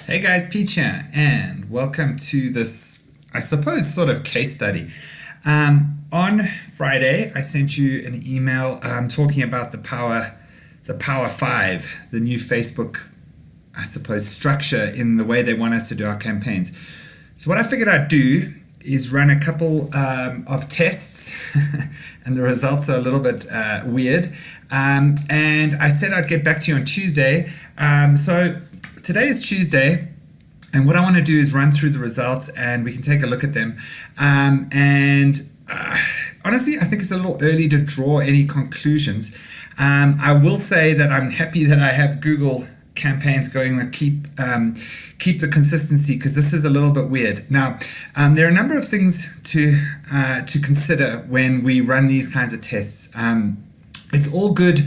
Hey guys, Pete here, and welcome to this, I suppose, sort of case study. On Friday, I sent you an email talking about the Power Five, the new Facebook, I suppose, structure in the way they want us to do our campaigns. So what I figured I'd do is run a couple of tests, and the results are a little bit weird. And I said I'd get back to you on Tuesday. So today is Tuesday, and what I want to do is run through the results and we can take a look at them. Honestly, I think it's a little early to draw any conclusions. I will say that I'm happy that I have Google campaigns going that keep the consistency, because this is a little bit weird. Now, there are a number of things to consider when we run these kinds of tests. It's all good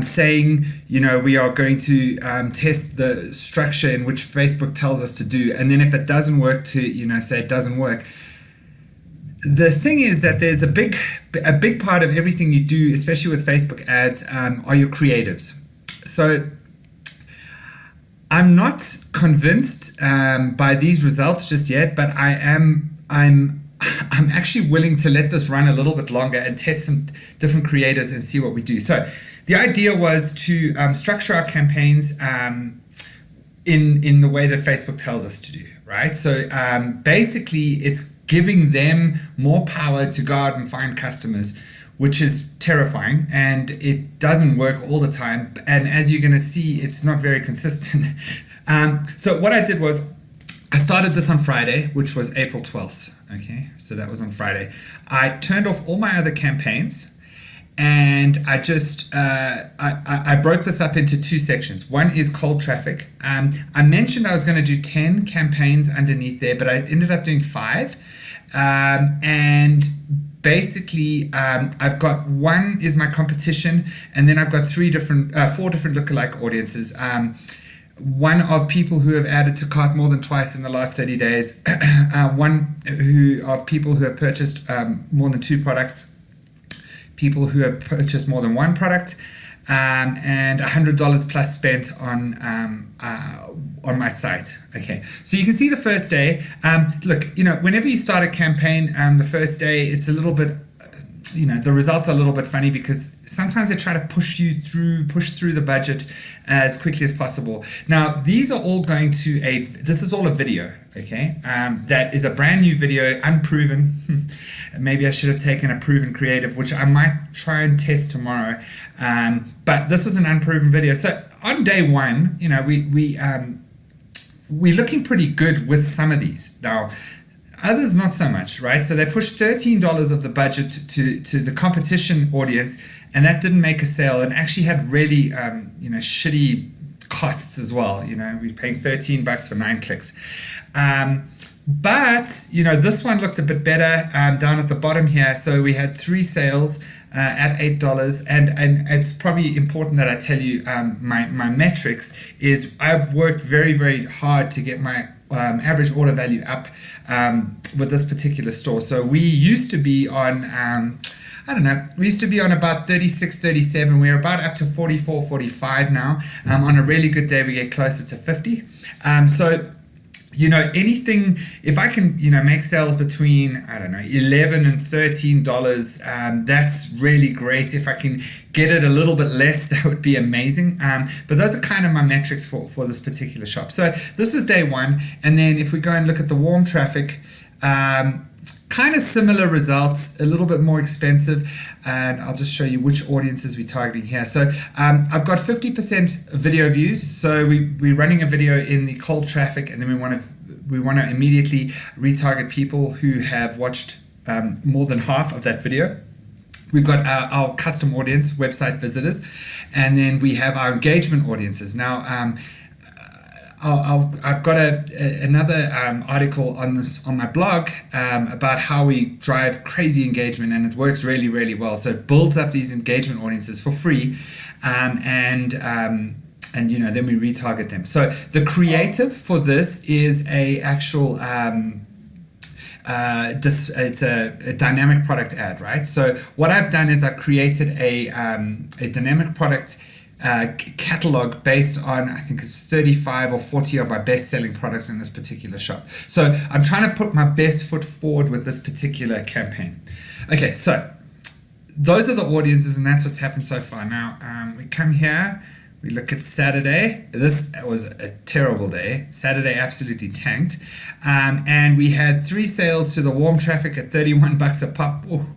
saying, we are going to test the structure in which Facebook tells us to do, and then if it doesn't work, to say it doesn't work. The thing is that there's a big part of everything you do, especially with Facebook ads, are your creatives. So I'm not convinced by these results just yet, but I'm actually willing to let this run a little bit longer and test some different creators and see what we do. So the idea was to structure our campaigns in the way that Facebook tells us to do, right? So basically it's giving them more power to go out and find customers, which is terrifying, and it doesn't work all the time. And as you're going to see, it's not very consistent. So what I did was I started this on Friday, which was April 12th. Okay, so that was on Friday. I turned off all my other campaigns, and I just I broke this up into two sections. One is cold traffic. I mentioned I was going to do 10 campaigns underneath there, but I ended up doing 5. And basically, I've got one is my competition, and then I've got 4 different lookalike audiences. One of people who have added to cart more than twice in the last 30 days, one of people who have purchased more than 2 products, people who have purchased more than 1 product, and $100 plus spent on my site. Okay, so you can see the first day. Look, whenever you start a campaign, the first day it's a little bit, the results are a little bit funny, because sometimes they try to push through the budget as quickly as possible. Now, these are all going to this is all a video, okay? That is a brand new video, unproven. Maybe I should have taken a proven creative, which I might try and test tomorrow. But this was an unproven video. So on day 1, we're looking pretty good with some of these. Now, others not so much, right? So they pushed $13 of the budget to the competition audience, and that didn't make a sale, and actually had really shitty costs as well. We're paying $13 for 9 clicks. But this one looked a bit better down at the bottom here. So we had 3 sales at $8, and it's probably important that I tell you my metrics is I've worked very, very hard to get my average order value up with this particular store. So we used to be on we used to be on about 36, 37. We're about up to 44, 45 now. On a really good day, we get closer to 50. So anything, if I can, make sales between, $11 and $13, that's really great. If I can get it a little bit less, that would be amazing. But those are kind of my metrics for this particular shop. So this was day 1. And then if we go and look at the warm traffic, kind of similar results, a little bit more expensive, and I'll just show you which audiences we're targeting here. So I've got 50% video views, so we're running a video in the cold traffic, and then we want to immediately retarget people who have watched more than half of that video. We've got our custom audience, website visitors, and then we have our engagement audiences. Now, I've got another article on my blog about how we drive crazy engagement, and it works really, really well. So it builds up these engagement audiences for free, and then we retarget them. So the creative for this is a actual it's a dynamic product ad, right? So what I've done is I've created a dynamic product catalog based on, I think it's 35 or 40 of my best selling products in this particular shop. So I'm trying to put my best foot forward with this particular campaign. Okay, so those are the audiences, and that's what's happened so far. Now we come here, we look at Saturday. This was a terrible day. Saturday absolutely tanked, and we had 3 sales to the warm traffic at $31 a pop. Ooh,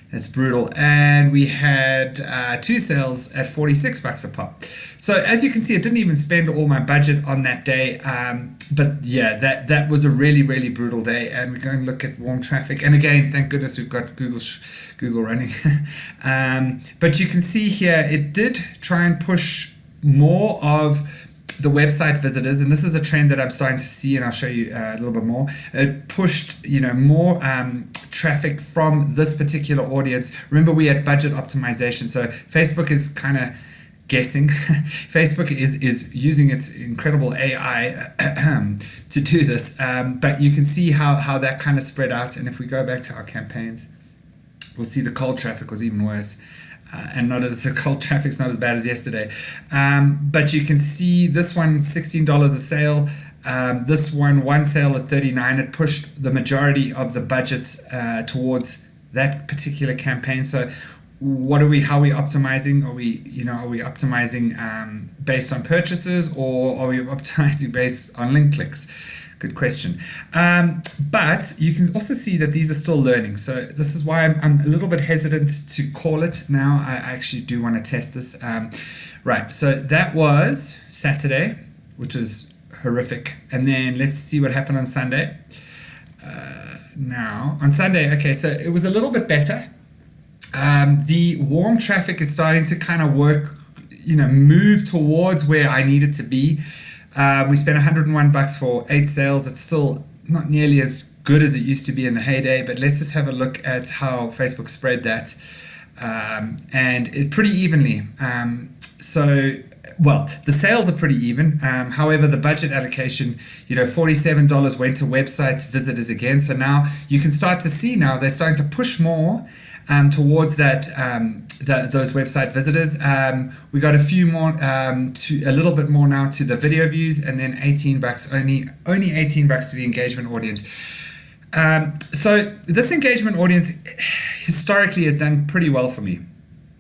that's brutal. And we had 2 sales at $46 a pop. So as you can see, I didn't even spend all my budget on that day. But yeah, that was a really, really brutal day. And we're going to look at warm traffic. And again, thank goodness we've got Google running. But you can see here, it did try and push more of the website visitors, and this is a trend that I'm starting to see, and I'll show you a little bit more. It pushed, more traffic from this particular audience. Remember, we had budget optimization, so Facebook is kind of guessing. Facebook is using its incredible AI to do this, but you can see how that kind of spread out. And if we go back to our campaigns, we'll see the cold traffic was even worse. And not as the cold traffic's not as bad as yesterday, but you can see this one $16 a sale, this one sale at $39. It pushed the majority of the budget towards that particular campaign. So how are we optimizing? Are we optimizing based on purchases, or are we optimizing based on link clicks? Good question. But you can also see that these are still learning. So this is why I'm a little bit hesitant to call it now. I actually do want to test this. Right, so that was Saturday, which was horrific. And then let's see what happened on Sunday. Now, on Sunday, okay, so it was a little bit better. The warm traffic is starting to kind of work, move towards where I need it to be. We spent $101 for 8 sales. It's still not nearly as good as it used to be in the heyday, but let's just have a look at how Facebook spread that. And it pretty evenly. The sales are pretty even. However, the budget allocation, $47 went to website visitors again. So now you can start to see now they're starting to push more towards that those website visitors. We got a few more, a little bit more now to the video views, and then $18 only $18 to the engagement audience. So this engagement audience historically has done pretty well for me.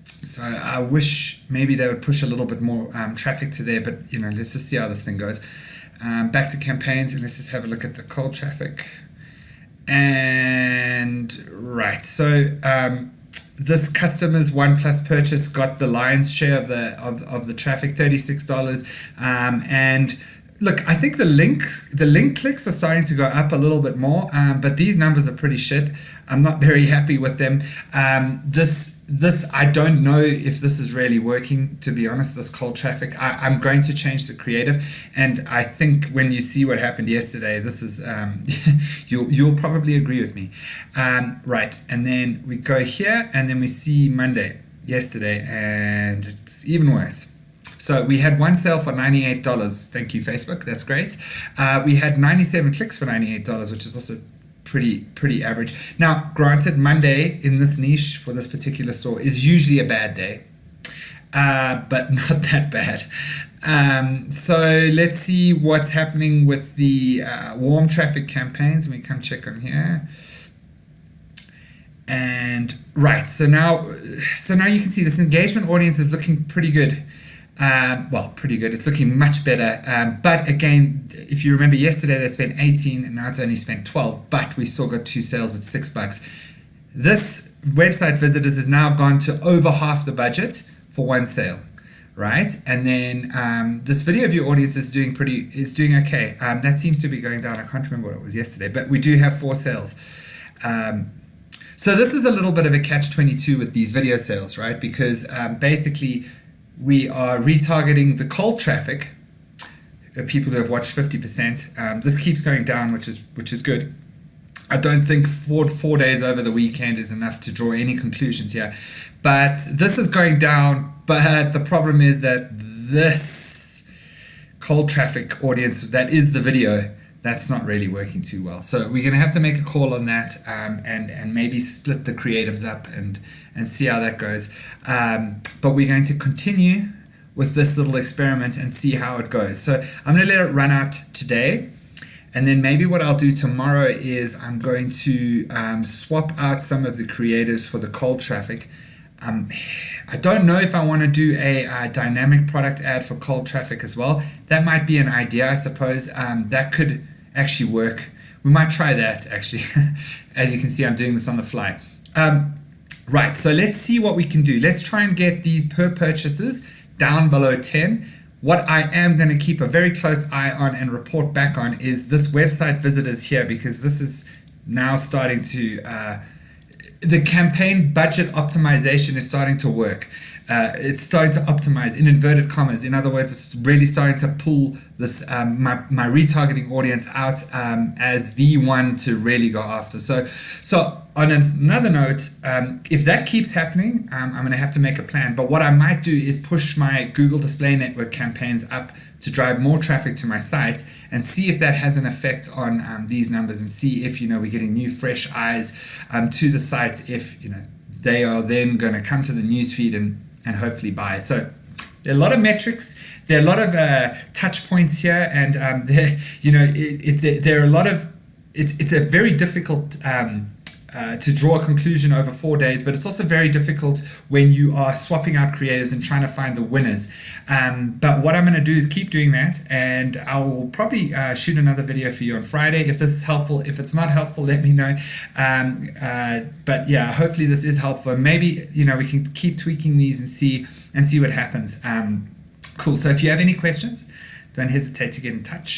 So I wish maybe they would push a little bit more traffic to there, but let's just see how this thing goes. Back to campaigns, and let's just have a look at the cold traffic. And right, so this customer's OnePlus purchase got the lion's share of the traffic, $36. And look, I think the link clicks are starting to go up a little bit more, but these numbers are pretty shit. I'm not very happy with them. This I don't know if this is really working, to be honest, this cold traffic. I'm going to change the creative, and I think when you see what happened yesterday, this is you'll probably agree with me. Right, and then we go here, and then we see Monday yesterday, and it's even worse. So we had 1 sale for $98. Thank you, Facebook. That's great. We had 97 clicks for $98, which is also pretty average. Now, granted, Monday in this niche for this particular store is usually a bad day, but not that bad. So let's see what's happening with the warm traffic campaigns. Let me come check on here. And right, so now you can see this engagement audience is looking pretty good. Pretty good. It's looking much better. But again, if you remember yesterday, they spent 18 and now it's only spent 12, but we still got 2 sales at $6. This website visitors is now gone to over half the budget for 1 sale, right? And then this video view audience is doing okay. That seems to be going down. I can't remember what it was yesterday, but we do have 4 sales. So this is a little bit of a catch-22 with these video sales, right? Because basically, we are retargeting the cold traffic, people who have watched 50%. This keeps going down, which is good. I don't think 4 days over the weekend is enough to draw any conclusions here. But this is going down, but the problem is that this cold traffic audience, that is the video, that's not really working too well. So we're going to have to make a call on that, and maybe split the creatives up and see how that goes. But we're going to continue with this little experiment and see how it goes. So I'm going to let it run out today. And then maybe what I'll do tomorrow is I'm going to swap out some of the creatives for the cold traffic. I don't know if I want to do a dynamic product ad for cold traffic as well. That might be an idea, I suppose. That could actually work. We might try that actually. As you can see, I'm doing this on the fly. Right, so let's see what we can do. Let's try and get these per purchases down below 10. What I am going to keep a very close eye on and report back on is this website visitors here, because this is now starting to, the campaign budget optimization is starting to work. It's starting to optimize in inverted commas. In other words, it's really starting to pull this my retargeting audience out as the one to really go after. So on another note, if that keeps happening, I'm going to have to make a plan. But what I might do is push my Google Display Network campaigns up to drive more traffic to my site and see if that has an effect on these numbers, and see if we're getting new fresh eyes to the site, if they are then going to come to the newsfeed and hopefully buy. So there are a lot of metrics, there are a lot of touch points here, and there are a lot of it's a very difficult to draw a conclusion over 4 days, but it's also very difficult when you are swapping out creatives and trying to find the winners. But what I'm going to do is keep doing that, and I will probably shoot another video for you on Friday if this is helpful. If it's not helpful, let me know. But yeah, hopefully this is helpful. Maybe we can keep tweaking these and see what happens. Cool. So if you have any questions, don't hesitate to get in touch.